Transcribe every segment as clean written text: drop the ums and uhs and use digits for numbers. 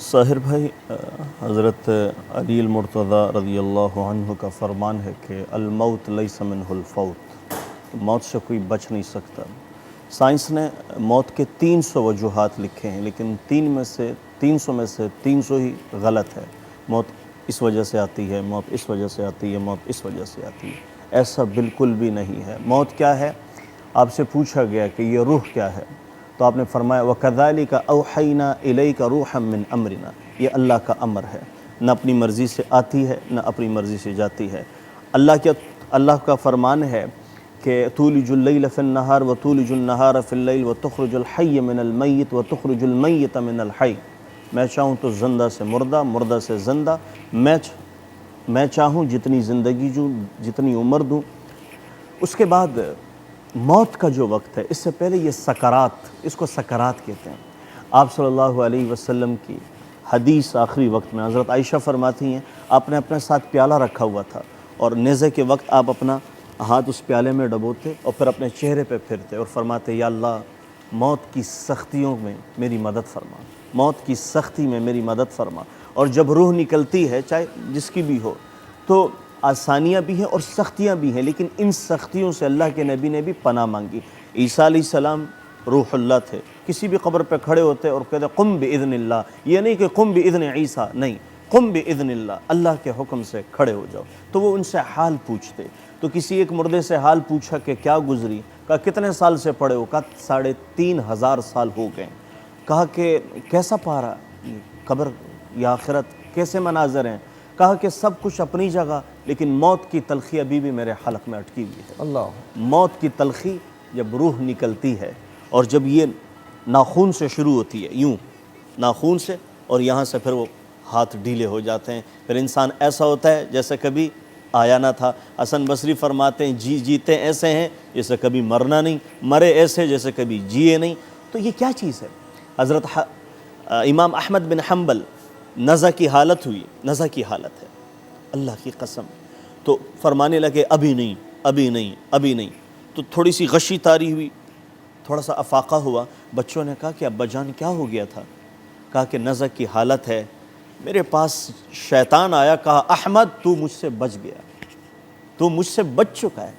साहिर भाई, हज़रत अली मुर्तज़ा रज़ी अल्लाहु अन्हु का फ़रमान है कि अलमौत लैसा मिनहुल फ़ौत, मौत से कोई बच नहीं सकता। साइंस ने मौत के 300 वजूहात लिखे हैं, लेकिन 300 में से 300 ही गलत है। मौत इस वजह से आती है, मौत इस वजह से आती है, मौत इस वजह से आती है। ऐसा बिल्कुल भी नहीं है। मौत क्या है? आपसे पूछा गया कि ये रूह क्या है, तो आपने फरमाया वकज़ालिका औहैना इलैका रूहम मिन अमरिना, ये अल्लाह का अमर है, न अपनी मर्ज़ी से आती है न अपनी मर्ज़ी से जाती है। अल्लाह का फरमान है कि तूलिजुल लैल फिन नहार व तूलिजुन नहार फिल लैल व तुखरिजुल हय्य मिनल मय्यित व तुखरिजुल मय्यित मिनल हय्य। मैं चाहूँ तो ज़िंदा से मुर्दा, मुर्दा से ज़िंदा। मैं चाहूँ जितनी ज़िंदगी दूँ, जितनी उम्र दूँ। उसके बाद मौत का जो वक्त है, इससे पहले ये सकरात, इसको सकरात कहते हैं। आप सल्लल्लाहु अलैहि वसल्लम की हदीस आखिरी वक्त में हज़रत आयशा फरमाती हैं, आपने अपने साथ प्याला रखा हुआ था और नेज़े के वक्त आप अपना हाथ उस प्याले में डबोते और फिर अपने चेहरे पे फिरते और फरमाते, या अल्लाह, मौत की सख्तियों में मेरी मदद फरमा, मौत की सख्ती में मेरी मदद फरमा। और जब रूह निकलती है, चाहे जिसकी भी हो, तो आसानियाँ भी हैं और सख्तियाँ भी हैं, लेकिन इन सख्तियों से अल्लाह के नबी ने भी पनाह मांगी। ईसा अलैहिस्सलाम रूहुल्लाह थे, किसी भी कब्र पे खड़े होते और कहते कुम बिइज़्निल्लाह, ये नहीं कि कुम बिइज़्नि ईसा, नहीं, कुम बिइज़्निल्लाह, अल्लाह के हुक्म से खड़े हो जाओ। तो वो उनसे हाल पूछते। तो किसी एक मुर्दे से हाल पूछा कि क्या गुजरी, कहा कितने साल से पड़े हो, कहा 3,500 साल हो गए। कहा कि कैसा पारा, कब्र या आखिरत, कैसे मनाजर हैं? कहा कि सब कुछ अपनी जगह, लेकिन मौत की तलखी अभी भी मेरे हलक में अटकी हुई है। अल्लाह, मौत की तलखी जब रूह निकलती है और जब ये नाखून से शुरू होती है, यूं नाखून से, और यहाँ से फिर वो हाथ ढीले हो जाते हैं, फिर इंसान ऐसा होता है जैसे कभी आया ना था। हसन बसरी फरमाते हैं, जीते ऐसे हैं जैसे कभी मरना नहीं, मरे ऐसे जैसे कभी जिए नहीं। तो ये क्या चीज़ है? हज़रत इमाम अहमद बिन हम्बल, नज़ा की हालत हुई, नज़ा की हालत है, अल्लाह की कसम, तो फरमाने लगे अभी नहीं, अभी नहीं, अभी नहीं। तो थोड़ी सी गशी तारी हुई, थोड़ा सा अफाका हुआ। बच्चों ने कहा कि अब्बा जान क्या हो गया था? कहा कि नज़ा की हालत है, मेरे पास शैतान आया, कहा अहमद तू मुझसे बच गया, तू मुझसे बच चुका है।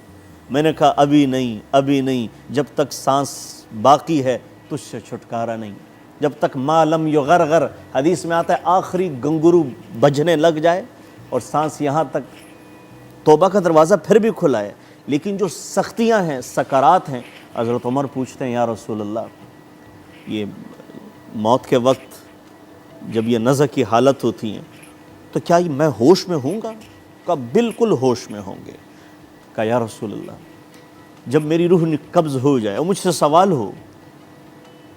मैंने कहा अभी नहीं, अभी नहीं, जब तक सांस बाकी है तुझसे छुटकारा नहीं, जब तक मालम युगरगर, हदीस में आता है आखिरी गंगुरू बजने लग जाए और सांस यहाँ तक, तौबा का दरवाज़ा फिर भी खुला है, लेकिन जो सख्तियाँ हैं, सकरात हैं। हज़रत उमर पूछते हैं, या रसूल अल्लाह, ये मौत के वक्त जब ये नज़ा की हालत होती हैं तो क्या मैं होश में हूँगा? का बिल्कुल होश में होंगे। कहा या रसूल अल्लाह, जब मेरी रूह कब्ज़ हो जाए और मुझसे सवाल हो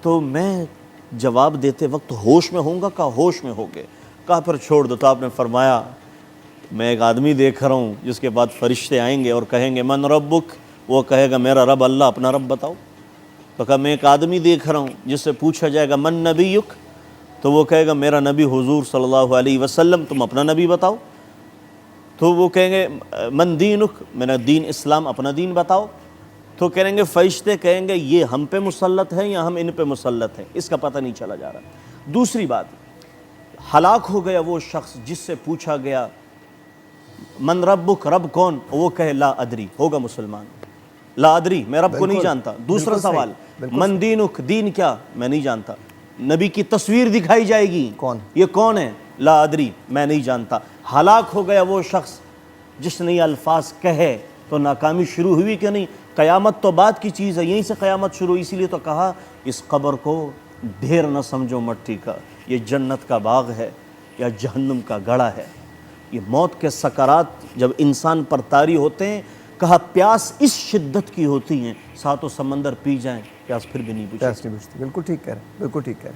तो मैं जवाब देते वक्त होश में होऊंगा? का होश में होंगे। कहा फिर छोड़ दो। तो आपने फरमाया, मैं एक आदमी देख रहा हूँ जिसके बाद फरिश्ते आएंगे और कहेंगे मन रब्बुक, वो कहेगा मेरा रब अल्लाह, अपना रब बताओ। तो कहा मैं एक आदमी देख रहा हूँ जिससे पूछा जाएगा मन नबीयुक, तो वो कहेगा मेरा नबी हुजूर सल्लल्लाहु अलैहि वसल्लम, तुम अपना नबी बताओ। तो वो कहेंगे मन दीनुक, मेरा दीन इस्लाम, अपना दीन बताओ। तो कहेंगे फरिश्ते कहेंगे ये हम पे मुसल्लत है या हम इन पे मुसल्लत हैं, इसका पता नहीं चला जा रहा। दूसरी बात, हलाक हो गया वो शख्स जिससे पूछा गया मन रब्बुक, रब कौन, वो कहे ला अदरी, होगा मुसलमान, ला अदरी, मैं रब को नहीं जानता। दूसरा सवाल मन दीनुक, दीन क्या, मैं नहीं जानता। नबी की तस्वीर दिखाई जाएगी, कौन, ये कौन है, ला अदरी, मैं नहीं जानता। हलाक हो गया वो शख्स जिसने ये अल्फाज कहे, तो नाकामी शुरू हुई कि नहीं? क़यामत तो बाद की चीज़ है, यहीं से क़यामत शुरू। इसीलिए तो कहा इस कब्र को ढेर न समझो मट्टी का, ये जन्नत का बाग है या जहन्नुम का गड़ा है। ये मौत के सकरात जब इंसान पर तारी होते हैं, कहा प्यास इस शिद्दत की होती हैं, सातों समंदर पी जाएं, प्यास फिर भी नहीं बुझती। बिल्कुल ठीक कह रहे हैं, बिल्कुल ठीक कह रहे हैं।